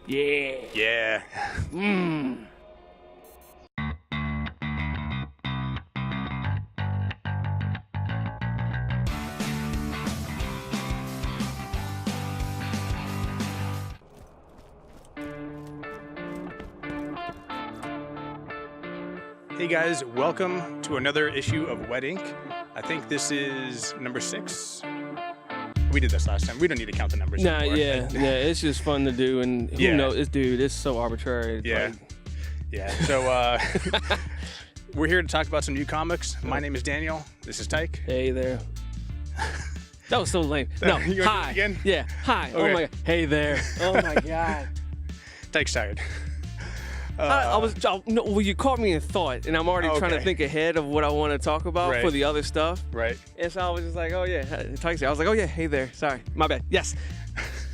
Yeah. Yeah. Hey guys, welcome to another issue of Wet Ink. I think this is number 6. We did this last time. We don't need to count the numbers anymore. Yeah. It's just fun to do, and who knows? It's so arbitrary. It's So we're here to talk about some new comics. My name is Daniel. This is Tyke. Hey there. That was so lame. No, you hi. Do it again? Yeah, hi. Okay. Oh my God. Hey there. Oh my God. Tyke's tired. Well, you caught me in thought, and I'm already trying to think ahead of what I want to talk about for the other stuff. Right. And so I was just like, oh yeah, Tyke said, I was like, oh yeah, hey there. Sorry, my bad. Yes.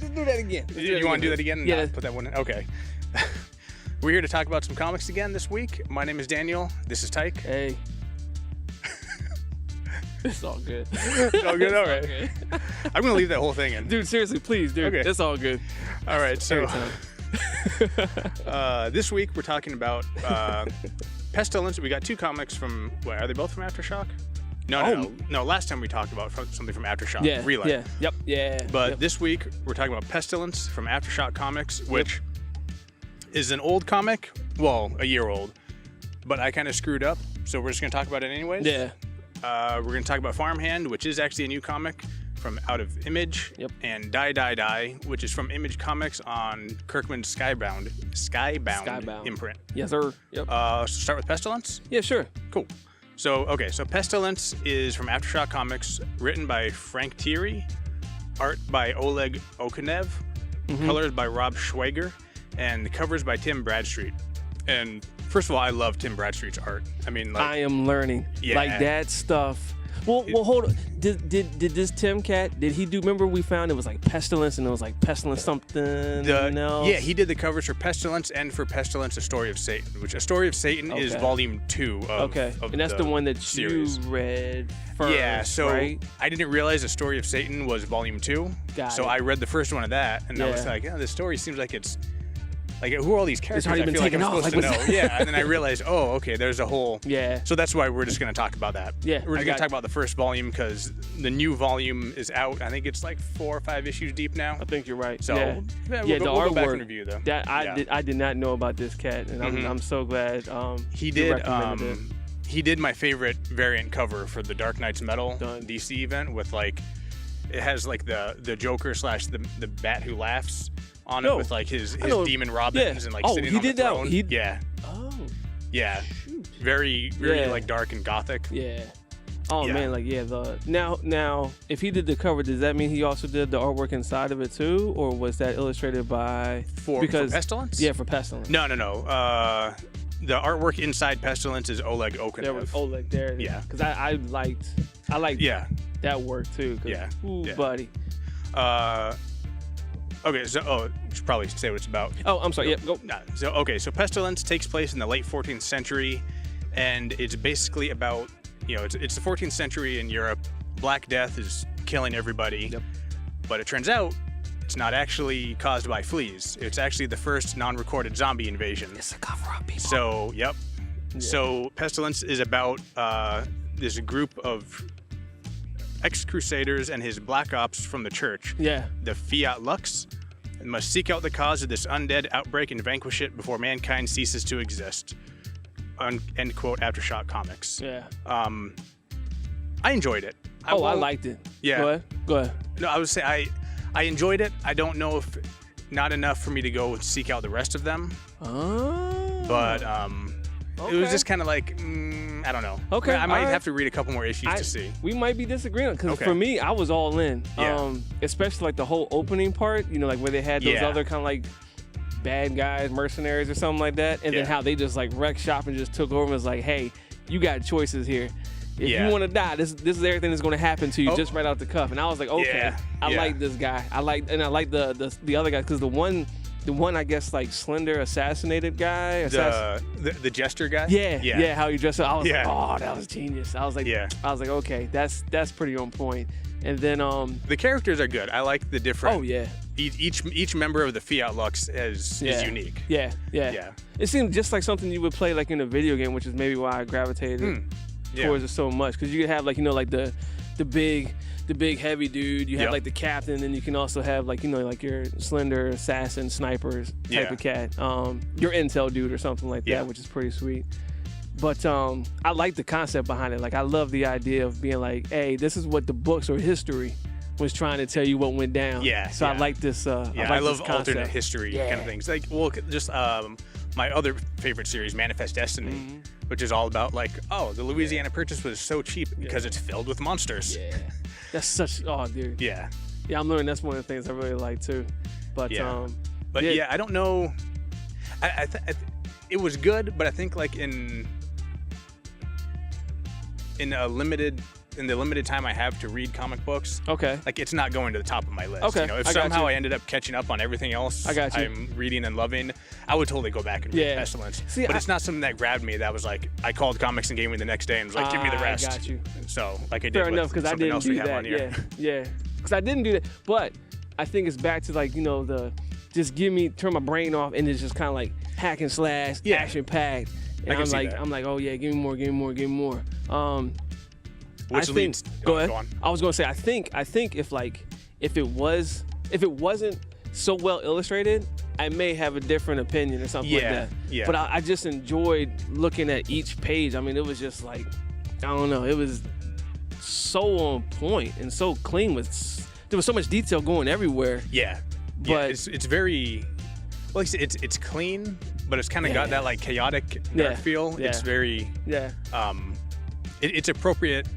Let's do that again. You want to do that again? Yeah. Put that one in? Okay. We're here to talk about some comics again this week. My name is Daniel. This is Tyke. Hey. It's all good. It's all good? All right. Good. I'm going to leave that whole thing in. Dude, seriously, please, dude. Okay. It's all good. All right, so this week we're talking about Pestilence. We got 2 comics from, are they both from Aftershock? No. Last time we talked about something from Aftershock. Yeah. Relay. Yeah. Yep. Yeah. But this week we're talking about Pestilence from Aftershock Comics, which is an old comic. Well, a year old. But I kind of screwed up, so we're just going to talk about it anyways. Yeah. We're going to talk about Farmhand, which is actually a new comic from out of Image, and Die, which is from Image Comics on Kirkman's Skybound imprint. Yes, sir. Yep. So start with Pestilence? Yeah, sure. Cool. So Pestilence is from Aftershock Comics, written by Frank Tieri, art by Oleg Okunev, colors by Rob Schwager, and the covers by Tim Bradstreet. And first of all, I love Tim Bradstreet's art. I mean, I am learning. Yeah. Like that stuff. Well, hold on. Did this Tim cat? Did he do? Remember we found it was like Pestilence, and it was like Pestilence something else. Yeah, he did the covers for Pestilence and for Pestilence: A Story of Satan, which A Story of Satan is volume 2 of and that's the one that series. You read first. Yeah, so right? I didn't realize A Story of Satan was volume 2. So I read the first one of that, and I was like, this story seems like it's. Like, who are all these characters? I feel like I'm supposed to know. Yeah, and then I realized, there's a whole... Yeah. So that's why we're just going to talk about that. Yeah. We're going to talk about the first volume because the new volume is out. I think it's like 4 or 5 issues deep now. I think you're right. So, we'll the go back and review, though. I did not know about this cat, and I'm so glad he did my favorite variant cover for the Dark Knights Metal DC event with, like... It has, like, the Joker / the Bat Who Laughs on it with like his demon Robins and like sitting on the throne. Yeah. Shoot. Very like dark and gothic. Yeah. Oh man, like now if he did the cover, does that mean he also did the artwork inside of it too, or was that illustrated by for Pestilence? Yeah, for Pestilence. No. The artwork inside Pestilence is Oleg Okunev. There was Oleg there. Yeah. Because I liked that work too. Buddy. Okay, so should probably say what it's about. Oh, I'm sorry. Yeah, go. So Pestilence takes place in the late 14th century, and it's basically about it's the 14th century in Europe. Black Death is killing everybody, but it turns out it's not actually caused by fleas. It's actually the first non-recorded zombie invasion. It's a cover-up, people. So So Pestilence is about this group of ex-crusaders and his black ops from the church, the Fiat Lux, and must seek out the cause of this undead outbreak and vanquish it before mankind ceases to exist. End quote, Aftershock Comics. Yeah. I enjoyed it. I liked it. Yeah. Go ahead. No, I would say I enjoyed it. I don't know if not enough for me to go seek out the rest of them. Oh. But it was just kind of like, I don't know. Okay. I might have to read a couple more issues to see. We might be disagreeing because for me, I was all in. Yeah. Especially like the whole opening part, like where they had those other kind of like bad guys, mercenaries or something like that. And then how they just like wrecked shop and just took over and was like, hey, you got choices here. If you want to die, this is everything that's going to happen to you just right out the cuff. And I was like, okay, I like this guy. I like the other guy because the one I guess like slender assassinated guy. The jester guy. Yeah. How he dressed up. I was like, oh, that was genius. I was like, okay, that's pretty on point. And then the characters are good. I like the different. Oh yeah. each member of the Fiat Lux is unique. Yeah. It seemed just like something you would play like in a video game, which is maybe why I gravitated towards it so much. Because you could have like like the big heavy dude. You have like the captain, and you can also have like like your slender assassin sniper type of cat. Your intel dude or something like that, which is pretty sweet. But I like the concept behind it. Like I love the idea of being like, hey, this is what the books or history was trying to tell you what went down. So I like this. I love alternate history kind of things. Like, well, just my other favorite series, Manifest Destiny, which is all about like, oh, the Louisiana Purchase was so cheap because it's filled with monsters. Yeah, that's such. Oh, dude. Yeah, I'm learning. That's one of the things I really like too. But I don't know. It was good, but I think like in the limited time I have to read comic books, like it's not going to the top of my list. If somehow I ended up catching up on everything else I'm reading and loving, I would totally go back and read Pestilence. But it's not something that grabbed me. That was like I called Comics and Gaming the next day and was like, give me the rest. I got you. So like I did. Fair enough, because I didn't do that. Yeah, because I didn't do that. But I think it's back to like the just turn my brain off, and it's just kind of like hack and slash, action packed. And I'm like, oh yeah, give me more. Go ahead. I was gonna say, I think if it wasn't so well illustrated, I may have a different opinion or something like that. Yeah. But I just enjoyed looking at each page. I mean, it was just like, I don't know, it was so on point and so clean there was so much detail going everywhere. But it's very, well, it's clean, but it's kind of got that like chaotic dark feel. It's very it's appropriate.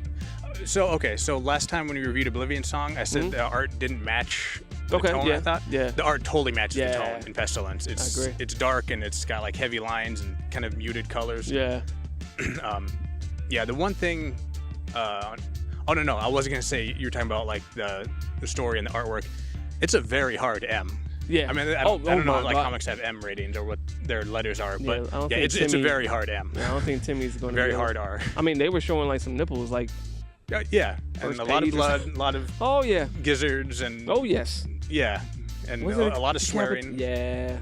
So last time when we reviewed Oblivion Song, I said the art didn't match the tone. I thought the art totally matches the tone in Pestilence. It's dark and it's got like heavy lines and kind of muted colors. The one thing no, I wasn't gonna say, you were talking about like the story and the artwork. It's a very hard M. I mean, I don't know like comics have M ratings or what their letters are, but it's a very hard M. I don't think Timmy's going to very hard R. I mean, they were showing like some nipples, like and a lot of blood, a lot of gizzards, and and a lot of swearing. I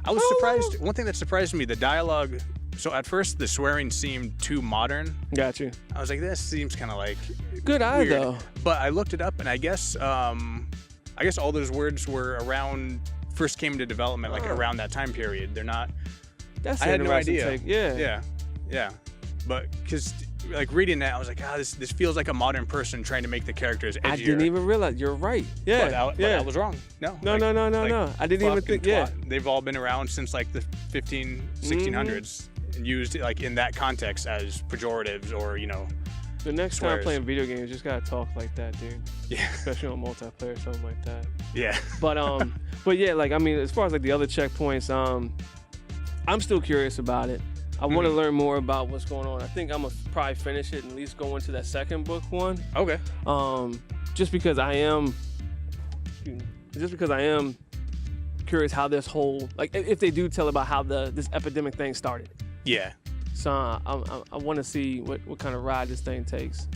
was surprised. One thing that surprised me, the dialogue. So at first, the swearing seemed too modern. Got you. I was like, this seems kind of like good eye weird. Though. But I looked it up, and I guess all those words were first came to development, like around that time period. They're not. That's I had no idea. Yeah. But because like reading that, I was like, this feels like a modern person trying to make the characters edgier. I didn't even realize. You're right. Yeah. But I was wrong. No. No. I didn't even think. They've all been around since like the 1600s. And used like in that context as pejoratives or the next swears. time playing video games, you just gotta talk like that, dude. Especially on multiplayer, something like that. But yeah, like I mean, as far as like the other checkpoints, I'm still curious about it. I want to learn more about what's going on. I think I'm gonna probably finish it and at least go into that second book one. Okay. Just because I am curious how this whole, like, if they do tell about how this epidemic thing started. Yeah. So I want to see what kind of ride this thing takes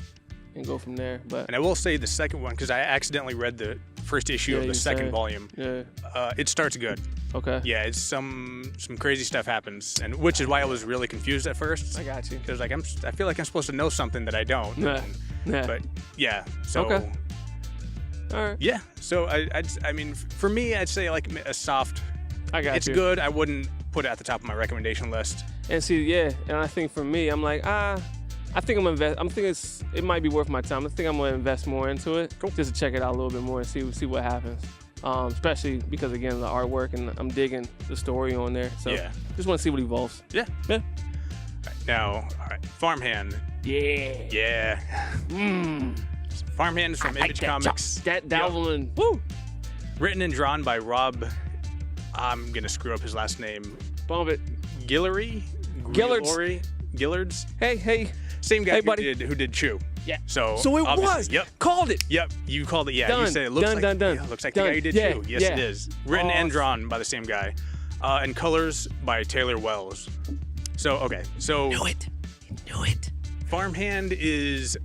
and go from there. And I will say the second one, because I accidentally read the first issue of the second volume. Yeah. It starts good. Okay. Yeah, it's some crazy stuff happens, and which is why I was really confused at first. I got you. Because like I feel like I'm supposed to know something that I don't. But yeah. So. Okay. All right. Yeah. So I mean, for me, I'd say like a soft. I got you. It's good. I wouldn't put it at the top of my recommendation list. And see, and I think for me, I'm like, I think I'm gonna invest. I'm thinking it might be worth my time. I think I'm gonna invest more into it, just to check it out a little bit more and see what happens. Especially because again, the artwork, and I'm digging the story on there. So just want to see what evolves. Yeah. All right. Farmhand. Yeah. Farmhand is from Image Comics. That one. Woo. Written and drawn by Rob. I'm gonna screw up his last name. Bump it. Guillory. Gillards. Hey. Same guy buddy. who did Chew. Yeah. So it was. Yep. Called it. Yep. You called it. Yeah. Done. You said it looks done. looks like the guy who did Chew. Yes, it is. Written and drawn by the same guy, and colors by Taylor Wells. So okay. So. Knew it. Farmhand is.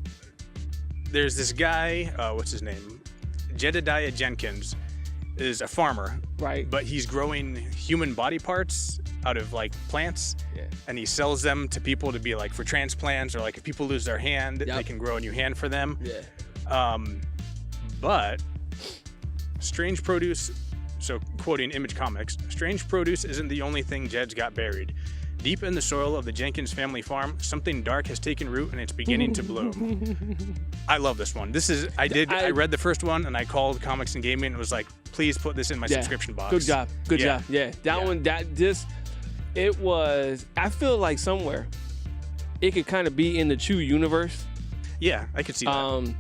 There's this guy. What's his name? Jedediah Jenkins. is a farmer, right? But he's growing human body parts out of like plants, and he sells them to people to be like for transplants, or like if people lose their hand, they can grow a new hand for them. But strange produce. So quoting Image Comics, strange produce isn't the only thing Jed's got buried. Deep in the soil of the Jenkins family farm, something dark has taken root and it's beginning to bloom. I love this one. I read the first one and I called Comics and Gaming and was like, please put this in my subscription box. Good job. Good job. Yeah. That one, it was, I feel like somewhere it could kind of be in the Chew universe. Yeah, I could see that.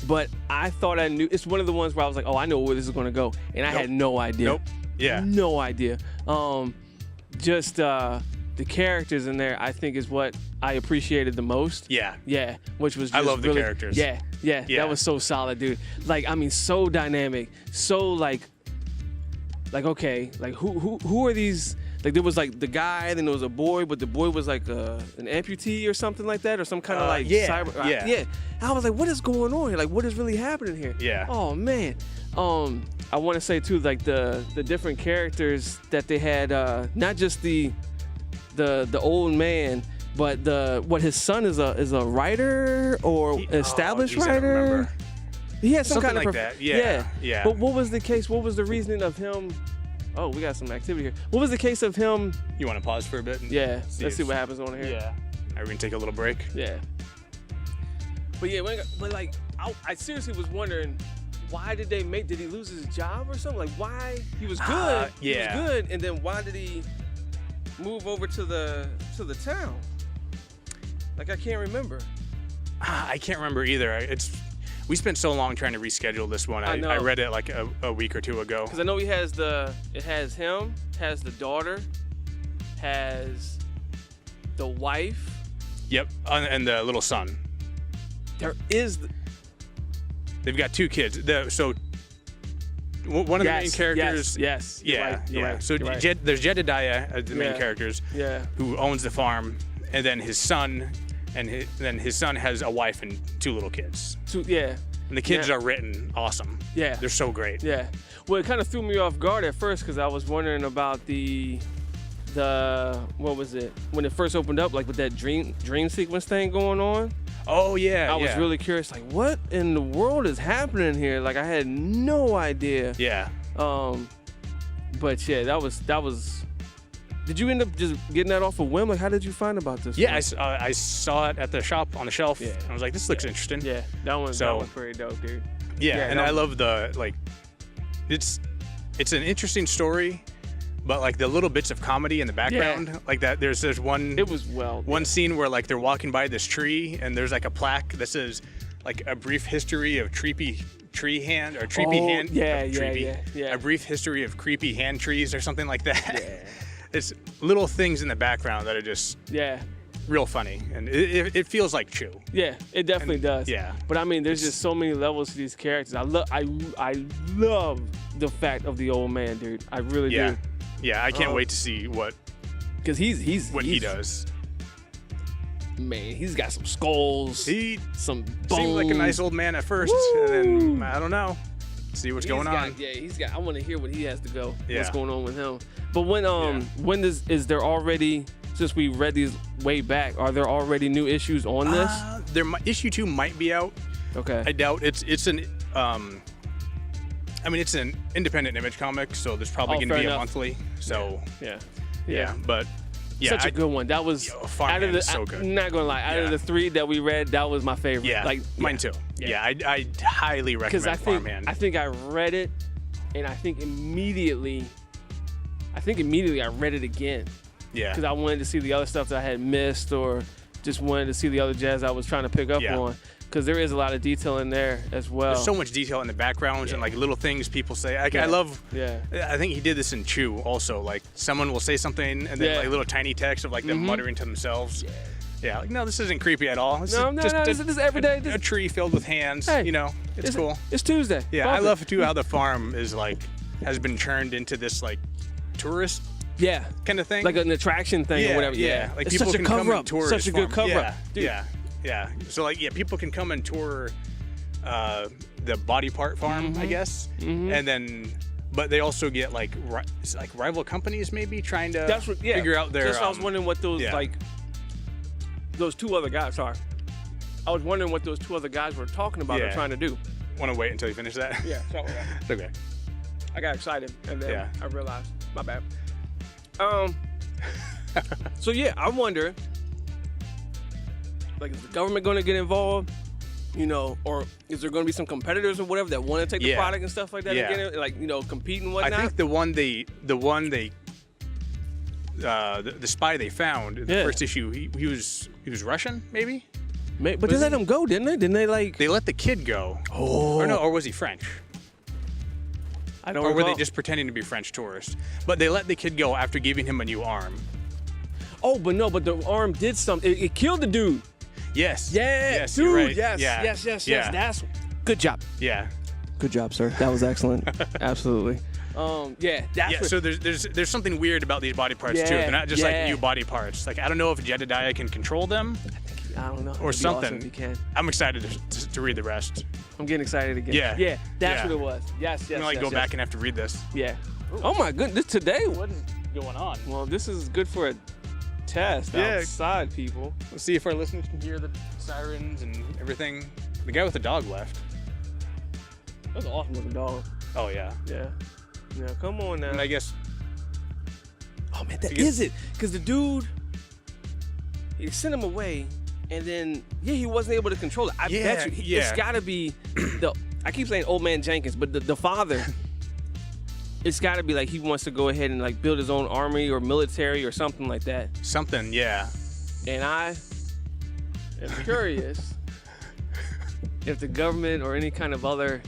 But I thought I knew. It's one of the ones where I was like, oh, I know where this is going to go. And I had no idea. Nope. Yeah. No idea. Just the characters in there, I think, is what I appreciated the most. Yeah. Yeah. Which was just I love the characters. Yeah. That was so solid, dude. Like, I mean, so dynamic. So, like okay. Like, who are these? Like, there was, like, the guy, then there was a boy, but the boy was, like, an amputee or something like that, or some kind of, like, cyber... Yeah. I was like, what is going on here? Like, what is really happening here? Yeah. Oh, man. I want to say, too, like, the different characters that they had, not just the old man, but his son is a writer or established writer? I don't remember. He had some something kind of... like that. Yeah. But what was the case? What was the reasoning of him... Oh, we got some activity here. What was the case of him? You want to pause for a bit? Let's see what happens on here. Yeah. Are we going to take a little break? Yeah. But yeah, like, I seriously was wondering, why did he lose his job or something? Like, why? He was good. He was good. And then why did he move over to the town? Like, I can't remember. I can't remember either. We spent so long trying to reschedule this one. I read it like a week or two ago. Because I know it has him, has the daughter, has the wife. Yep, and the little son. They've got 2 kids. So one of the main characters. Yes. Yeah. Right. So there's Jedediah as the main characters. Yeah. Who owns the farm, and then his son. And his son has a wife and 2 little kids. And the kids are written awesome. Yeah. They're so great. Yeah. Well, it kind of threw me off guard at first because I was wondering about the what was it? When it first opened up, like with that dream sequence thing going on. Oh, yeah. I was really curious, like, what in the world is happening here? Like, I had no idea. Yeah. But yeah, that was. Did you end up just getting that off a whim? Like, how did you find about this? Yeah, I saw it at the shop on the shelf. Yeah. And I was like, this looks interesting. Yeah, that one's pretty dope, dude. Yeah, and I love the, like, it's an interesting story, but, like, the little bits of comedy in the background, like that, there's one... It was one scene where, like, they're walking by this tree, and there's, like, a plaque that says, like, a brief history of creepy hand, or creepy hand... Yeah. A brief history of creepy hand trees, or something like that. Yeah. It's little things in the background that are just real funny, and it feels like Chew. Yeah, it definitely does. Yeah, but I mean, there's just so many levels to these characters. I love the fact of the old man, dude. I really do. Yeah, I can't wait to see what he does. Man, he's got some skulls. Some bones. Seemed like a nice old man at first, and then I don't know. See what's going on. Yeah, I want to hear what he has to go. Yeah. What's going on with him? But when is there already, since we read these way back, are there already new issues on this? Issue 2 might be out. Okay. I doubt it's an it's an independent Image comic, so there's probably going to be a monthly. So but such a good one. That was Farmhand is so good. I'm not gonna lie, out of the 3 that we read, that was my favorite. Yeah, like mine too. Yeah, I highly recommend Farmhand. I think I read it, and I think immediately I read it again. Yeah. Because I wanted to see the other stuff that I had missed, or just wanted to see the other jazz I was trying to pick up on. Because there is a lot of detail in there as well. There's so much detail in the backgrounds and like little things people say. I love. Yeah. I think he did this in Chew also. Like someone will say something and then like little tiny text of like them muttering to themselves. Yeah. Yeah. Like no, this isn't creepy at all. This is everyday. A tree filled with hands. Hey, you know, it's cool. It's Tuesday. Yeah. I love too how the farm is like has been turned into this like tourist. Yeah. Kind of thing. Like an attraction thing or whatever. Yeah. Like people can come and tour. Such a good cover up. Yeah. Yeah. So like people can come and tour the body part farm, I guess, and then. But they also get like rival companies maybe trying to figure out their. That's what I was wondering what those those two other guys are. I was wondering what those two other guys were talking about or trying to do. Want to wait until you finish that? Yeah, sorry about that. It's okay. I got excited and then I realized my bad. So yeah, I wonder, like, is the government going to get involved? You know, or is there going to be some competitors or whatever that want to take the product and stuff like that and get it, like, you know, compete and whatnot? I think the spy they found in the first issue, he was Russian, maybe? But they let him go, didn't they? Didn't they like? They let the kid go. Oh. Or was he French? I don't. Or recall. were they just pretending to be French tourists? But they let the kid go after giving him a new arm. Oh, but the arm did something. It killed the dude. Yes. Yes, dude. Right. Yes. That's good job. Yeah. Good job, sir. That was excellent. Absolutely. That's so there's something weird about these body parts too. They're not just like new body parts. Like, I don't know if Jedediah can control them. I don't know. Or something. Awesome if he can. I'm excited to read the rest. I'm getting excited again. Yeah. That's what it was. Yes. I'm gonna go back and have to read this. Yeah. Oh my goodness. Today, what is going on? Well, this is good for a test outside, people. Let's see if our listeners can hear the sirens and everything. The guy with the dog left. That's an awesome looking dog. Oh yeah. Yeah, come on now. And I guess. Oh man, that is it. Because the dude, he sent him away, and then he wasn't able to control it. I bet you, it's got to be I keep saying Old Man Jenkins, but the father. It's got to be like he wants to go ahead and like build his own army or military or something like that. Something, yeah. And I am curious if the government or any kind of other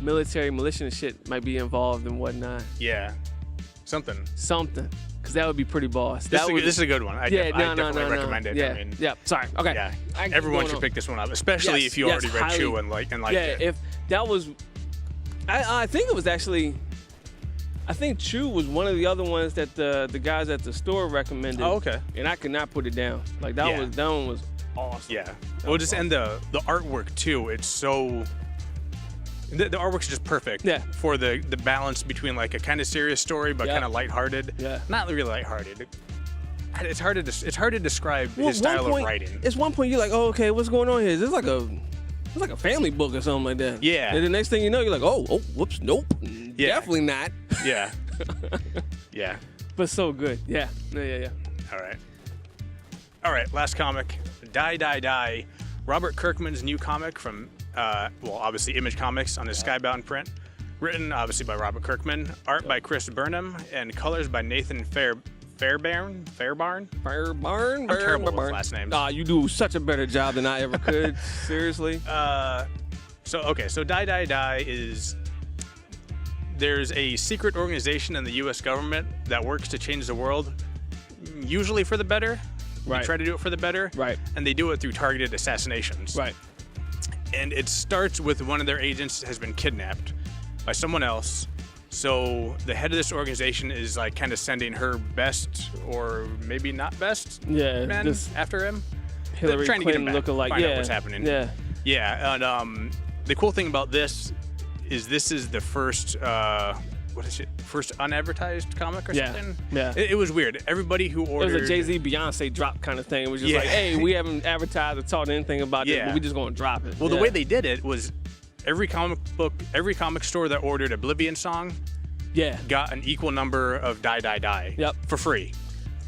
military militia and shit might be involved and whatnot. Yeah. Something. Because that would be pretty boss. This is a good one. I definitely recommend it. Yeah. I mean, Sorry. Okay. Yeah. Everyone should pick this one up, especially if you already read Chew and liked it. Yeah. If that was, I think it was actually. I think Chew was one of the other ones that the guys at the store recommended. Oh, okay. And I could not put it down. Like that one was awesome. Yeah. Well, just and the artwork too. It's so. The artwork's just perfect. Yeah. For the balance between like a kind of serious story but kind of lighthearted. Yeah. Not really lighthearted. It's hard to describe his style of writing. It's one point you're like, oh, okay, what's going on here? Is this like a family book or something like that? Yeah. And the next thing you know, you're like, oh, whoops, nope, definitely not. Yeah. Yeah. But so good. Yeah. All right. Last comic, Die. Robert Kirkman's new comic from, obviously Image Comics on his Skybound print. Written, obviously, by Robert Kirkman. Art by Chris Burnham. And colors by Nathan Fairbairn. I'm terrible with last names. You do such a better job than I ever could. Seriously. So Die is... There's a secret organization in the U.S. government that works to change the world, usually for the better. Right. They try to do it for the better. Right. And they do it through targeted assassinations. Right. And it starts with one of their agents has been kidnapped by someone else. So the head of this organization is like kind of sending her best or maybe not best men after him. Hillary trying Clinton to get him back, find out what's happening. Yeah. Yeah. And the cool thing about this is the first first unadvertised comic or something? Yeah. It was weird. Everybody who ordered... It was a Jay-Z Beyonce drop kind of thing. It was just like, hey, we haven't advertised or taught anything about this, but we just going to drop it. Well, the way they did it was every comic store that ordered Oblivion song got an equal number of Die for free.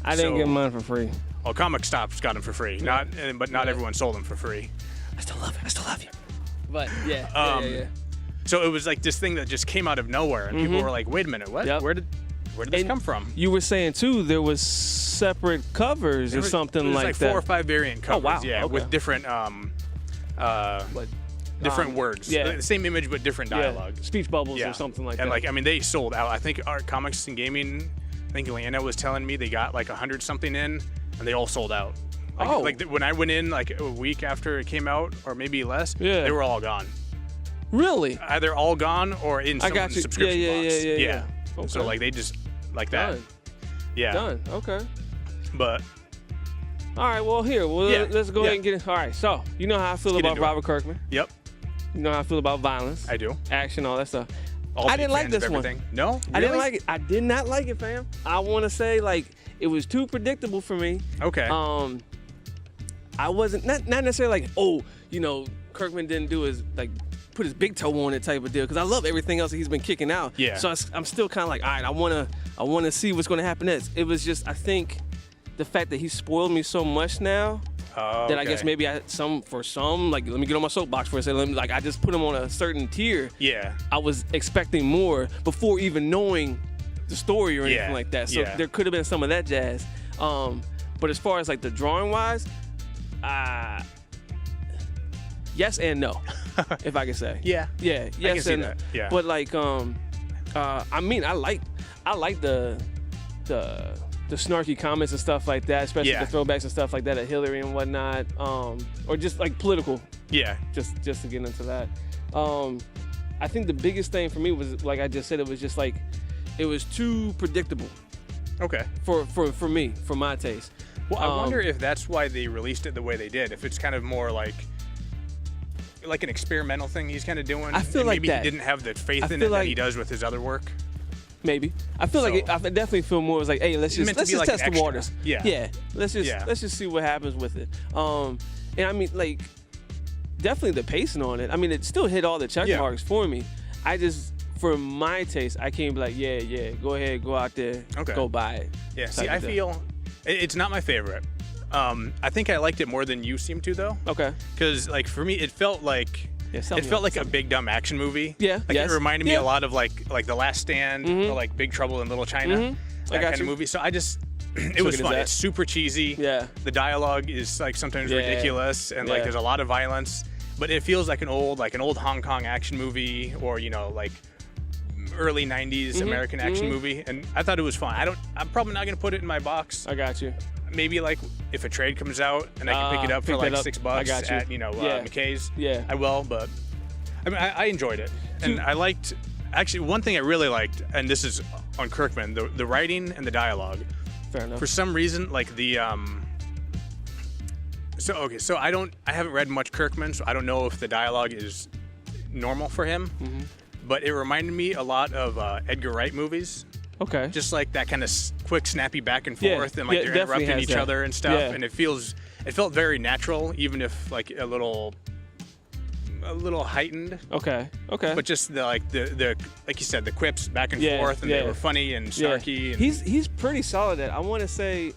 I didn't get mine for free. Well, Comic Stop's got them for free. Not everyone sold them for free. I still love you. But yeah. So it was like this thing that just came out of nowhere, and people were like, "Wait a minute, what? Yep. Where did this come from?" You were saying too, there was separate covers or something like that. Like 4 or 5 variant covers. Oh wow! Yeah, with different different words. Yeah. The same image but different dialogue. Yeah. Speech bubbles or something like that. And like, I mean, they sold out. I think Art Comics and Gaming. I think Leanna was telling me they got like 100 something in, and they all sold out. Like when I went in like a week after it came out, or maybe less, they were all gone. Really? Either all gone or in someone's subscription box. Yeah. Okay. So like they just like that. Done. Yeah. Done. Okay. But. All right. Well, let's go ahead and get it. All right. So you know how I feel about Robert Kirkman. Yep. You know how I feel about violence. I do. Action, all that stuff. I didn't like this one. No? Really? I didn't like it. I did not like it, fam. I want to say, like, it was too predictable for me. Okay. I wasn't, not necessarily like, oh, you know, Kirkman didn't do his, like, put his big toe on it type of deal, because I love everything else that he's been kicking out. Yeah. So I'm still kind of like, all right, I wanna see what's gonna happen next. It was just, I think, the fact that he spoiled me so much now that I guess maybe like, let me get on my soapbox for a second. I just put him on a certain tier. Yeah. I was expecting more before even knowing the story or anything like that. So there could have been some of that jazz. But as far as like the drawing wise, yes and no, if I could say. Yeah. Yeah. Yes and no. Yeah. But like, I mean, I like the snarky comments and stuff like that, especially the throwbacks and stuff like that at Hillary and whatnot, or just like political. Yeah. Just to get into that. I think the biggest thing for me was, like I just said, it was just like, it was too predictable. Okay. For me, for my taste. Well, I wonder if that's why they released it the way they did. If it's kind of more like an experimental thing he's kind of doing. I feel like maybe he didn't have the faith in it that he does with his other work. Maybe. I feel like I definitely feel more. It was like, hey, let's just like test the waters. Yeah. Yeah. Let's just see what happens with it. And I mean, like, definitely the pacing on it. I mean, it still hit all the check marks for me. I just, for my taste, I can't be like, yeah, go ahead, go out there, go buy it. Yeah. See, I feel it's not my favorite. I think I liked it more than you seem to, though. Okay. Because, like, for me, it felt like a big dumb action movie. Yeah. Like it reminded me a lot of like The Last Stand or like Big Trouble in Little China. That kind of movie. So I just it was fun. It's super cheesy. Yeah. The dialogue is like sometimes ridiculous and like there's a lot of violence. But it feels like an old Hong Kong action movie, or like early 90s American action movie. And I thought it was fun. I'm probably not gonna put it in my box. I got you. Maybe like if a trade comes out and I can pick it up for like $6 at McKay's, I will. But I mean, I enjoyed it, and I liked. Actually, one thing I really liked, and this is on Kirkman, the writing and the dialogue. Fair enough. For some reason, like the So I haven't read much Kirkman, so I don't know if the dialogue is normal for him. But it reminded me a lot of Edgar Wright movies. Okay. Just like that kind of quick, snappy back and forth, and like they're interrupting each other and stuff, and it felt very natural, even if like a little heightened. Okay. But just the like you said, the quips back and forth, and they were funny and snarky. And he's pretty solid at. I want to say,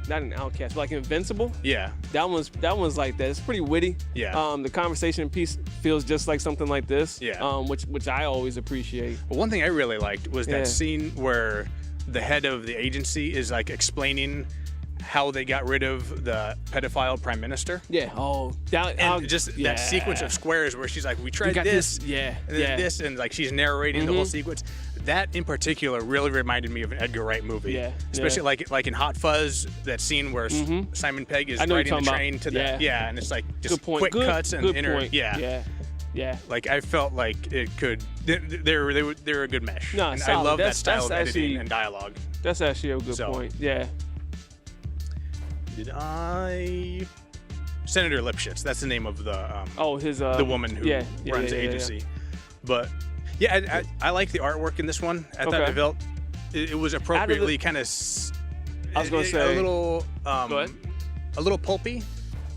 not an Outcast, but like Invincible. Yeah. That one's like that. It's pretty witty. Yeah. The conversation piece feels just like something like this. Yeah. Which I always appreciate. But one thing I really liked was that scene where the head of the agency is like explaining how they got rid of the pedophile prime minister. Yeah. Oh. That sequence of squares where she's like, we tried this. And then this, and like she's narrating the whole sequence. That in particular really reminded me of an Edgar Wright movie. Yeah. Especially like in Hot Fuzz, that scene where Simon Pegg is riding the train to the and it's like just quick cuts and point. Yeah. Like I felt like it could. They're a good mesh. No, and I love that style of editing and dialogue. That's actually a good point. Yeah. Did I? Senator Lipschitz. That's the name of the the woman who runs the agency. But yeah, I like the artwork in this one. I thought it was appropriately kind of. I was gonna say a little pulpy,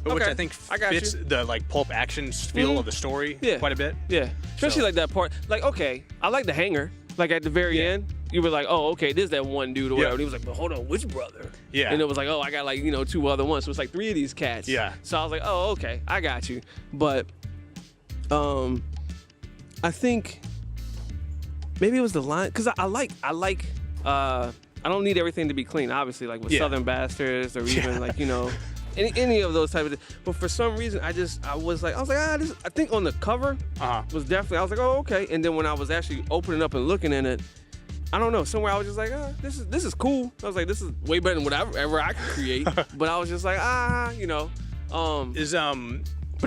but which I think fits the like pulp action feel of the story quite a bit. Yeah, especially like that part. Like, okay, I like the hanger. Like at the very end, you were like, oh, okay, this is that one dude or whatever. And he was like, but hold on, which brother? Yeah. And it was like, oh, I got like 2 other ones. So it's like 3 of these cats. Yeah. So I was like, oh, okay, I got you. But, I think maybe it was the line, because I like. I don't need everything to be clean, obviously, like with Southern Bastards or even like any of those type of things. But for some reason, I was like, this. I think on the cover was definitely. I was like, oh, okay. And then when I was actually opening up and looking in it, I don't know. Somewhere I was just like, this is cool. I was like, this is way better than whatever I could create. But I was just like, But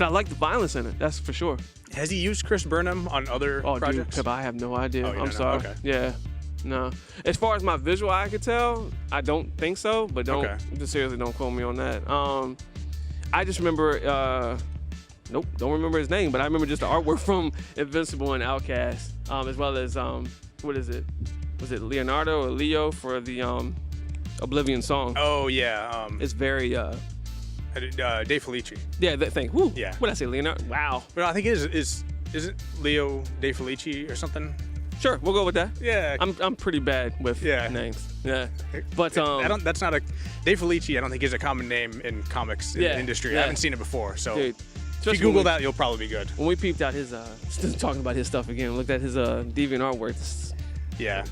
I like the violence in it. That's for sure. Has he used Chris Burnham on other projects? Dude, I have no idea. I'm sorry. Okay. Yeah. No. As far as my visual eye could tell, I don't think so, but seriously don't quote me on that. I just remember Nope, don't remember his name, but I remember just the artwork from Invincible and Outcast, as well as what is it? Was it Leonardo or Leo for the Oblivion song? Oh yeah. It's very De Felici. Yeah, that thing. Woo. Yeah. What did I say, Leonardo? Wow. But I think it is it Leo De Felici or something? Sure, we'll go with that. Yeah. I'm pretty bad with names. Yeah. But that's not a De Felici. I don't think is a common name in comics in the industry. I haven't seen it before, so. Dude, if you Google that, you'll probably be good. When we peeped out his, still talking about his stuff again, looked at his Deviant artwork. Yeah.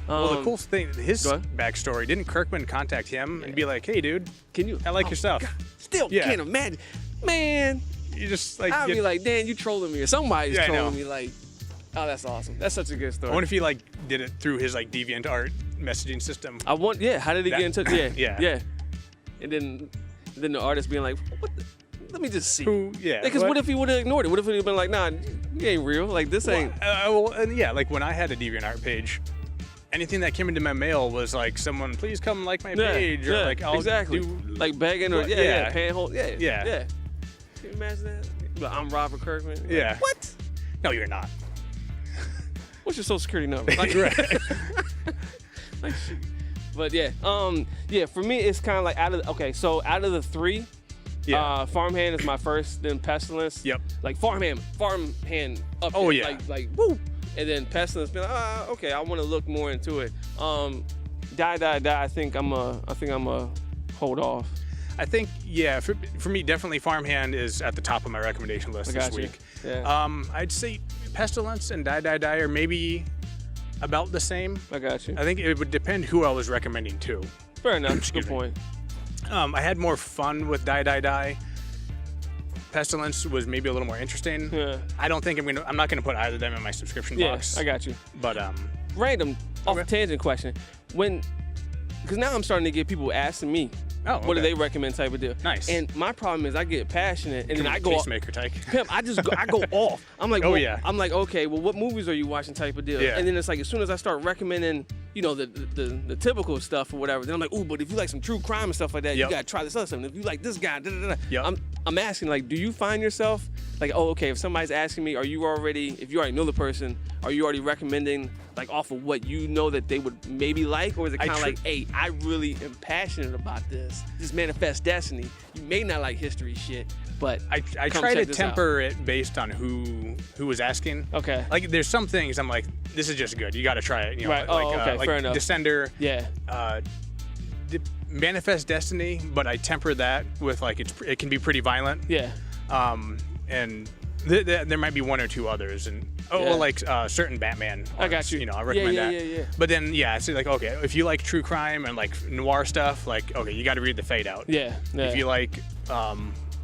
Well, the cool thing, his backstory, didn't Kirkman contact him and be like, hey, dude, I like your stuff? God, still can't imagine. Man. You just like. I'd be like, Dan, you trolling me. Or somebody's trolling me. Like, oh, that's awesome. That's such a good story. I wonder if he like did it through his like Deviant Art messaging system. How did he get in touch? Yeah. And then the artist being like, what the? Let me just see. Because what if he would have ignored it? What if he would have been like, nah, you ain't real. Like, this ain't. Like when I had a Deviant Art page, anything that came into my mail was like, someone, please come like my page. Or like, I'll do. Like begging or, panhole. Yeah. Can you imagine that? But I'm Robert Kirkman. Yeah. Like, what? No, you're not. What's your social security number? Like, right. Like, shoot. But for me, it's kind of like out of the three, Farmhand is my first, then Pestilence. Yep. Like Farmhand up there. Yeah. Like woo. And then Pestilence being like, okay, I want to look more into it. Die. I think I'm a hold off. I think for me definitely Farmhand is at the top of my recommendation list this week. Yeah. I'd say Pestilence and Die are maybe about the same. I got you. I think it would depend who I was recommending to. Fair enough. Good point. I had more fun with Die. Pestilence was maybe a little more interesting. Yeah. I don't think I'm not gonna put either of them in my subscription box. I got you. But random off a tangent question. Because now I'm starting to get people asking me, what do they recommend type of deal? Nice. And my problem is I get passionate and then I go Peacemaker Tyke. Pimp, I go off. I'm like, I'm like, okay, well, what movies are you watching type of deal? Yeah. And then it's like as soon as I start recommending, the typical stuff or whatever, then I'm like, ooh, but if you like some true crime and stuff like that, you gotta try this other stuff. And if you like this guy, I'm asking, like, do you find yourself like, if somebody's asking me, if you already know the person, are you already recommending like off of what you know that they would maybe like, or is it kind of like, hey, I really am passionate about this manifest destiny. You may not like history shit, but I try to temper it based on who was asking. Okay. Like there's some things I'm like, this is just good. You got to try it. Right. Like fair enough. Descender. Yeah. Manifest Destiny, but I temper that with like it can be pretty violent. Yeah. And there might be one or two others, and certain Batman arcs, I got you. I recommend that. Yeah. But then it's like, okay, if you like true crime and like noir stuff, like, okay, you got to read The Fade Out. Yeah. If you like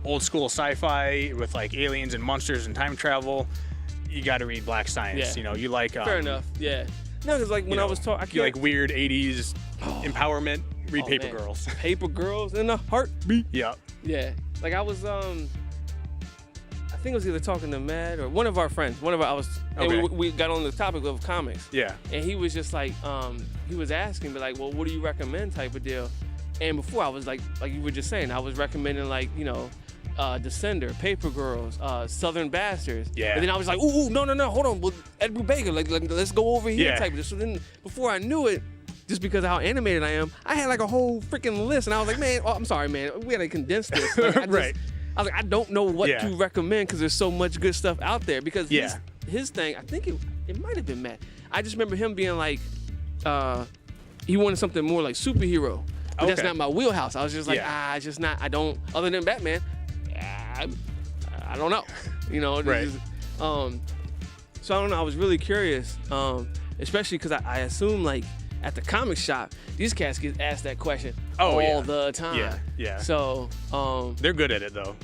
old school sci-fi with like aliens and monsters and time travel, you got to read Black Science. Yeah. You like fair enough. Yeah. No, because like when I was talking, you like weird '80s empowerment. Read Paper Girls. Paper Girls in a Heartbeat. Yeah. Yeah. Like I was I think it was either talking to Matt or one of our friends. And we got on the topic of comics. Yeah. And he was just like, he was asking me like, well, what do you recommend type of deal? And before I was like you were just saying, I was recommending like, Descender, Paper Girls, Southern Bastards. Yeah. And then I was like, ooh, no, hold on. Well, Ed Brubaker, like let's go over here type of deal. So then before I knew it, just because of how animated I am, I had like a whole freaking list. And I was like, man, I'm sorry, man. We got to condense this. Like, right. I was like, I don't know what to recommend because there's so much good stuff out there. Because his thing, I think it might have been Matt. I just remember him being like, he wanted something more like superhero. But that's not my wheelhouse. I was just like, it's just not, I don't, other than Batman, I don't know. Right. So I don't know. I was really curious, especially because I assume like, at the comic shop, these cats get asked that question all the time. Yeah. So they're good at it though.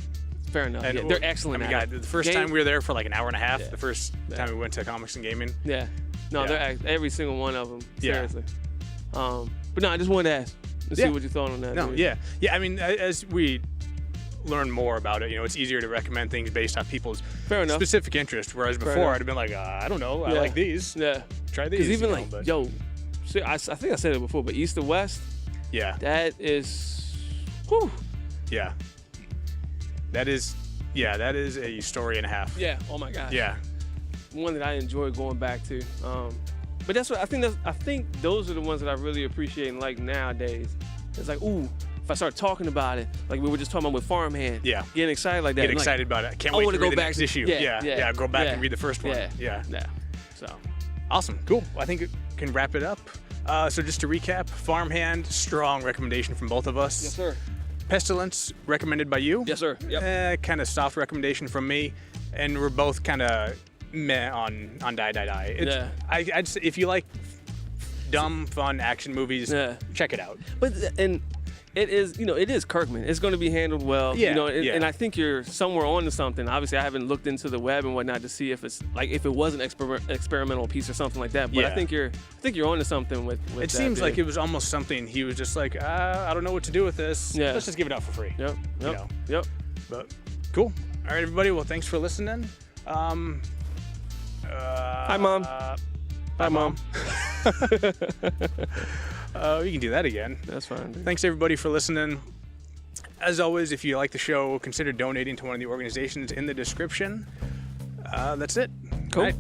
Fair enough. And they're excellent. I mean, at God, the first time we were there for like an hour and a half. The first time we went to Comics and Gaming. Yeah. No, they're every single one of them. Seriously. But no, I just wanted to ask and see what you thought on that. No, yeah. I mean, as we learn more about it, it's easier to recommend things based on people's specific interest. Whereas before, I'd have been like, I don't know, I like these. Yeah. Try these. Because even I think I said it before, but East to West, that is, whew. Yeah. That is Yeah, that is a story and a half. Yeah. Oh my gosh. Yeah. One that I enjoy going back to. But that's what I think. I think those are the ones that I really appreciate and like nowadays. It's like, ooh, if I start talking about it, like we were just talking about with Farmhand. Yeah. Getting excited like that. Get excited about it. I can't wait to read the next issue. Yeah. Go back and read the first one. Yeah. So. Awesome. Cool. I think it can wrap it up. So just to recap, Farmhand, strong recommendation from both of us. Yes, sir. Pestilence, recommended by you. Yes, sir. Yep. Kind of soft recommendation from me. And we're both kind of meh on Die. I'd say if you like dumb, fun action movies, check it out. But it is Kirkman. It's going to be handled well. And I think you're somewhere on to something. Obviously, I haven't looked into the web and whatnot to see if it's like if it was an experimental piece or something like that. But I think you're on to something with it seems like it was almost something he was just like, I don't know what to do with this. Yeah. Let's just give it out for free. Yep. But cool. All right, everybody. Well, thanks for listening. Hi, Mom. Bye, Mom. You can do that again. That's fine. Dude. Thanks, everybody, for listening. As always, if you like the show, consider donating to one of the organizations in the description. That's it. Cool.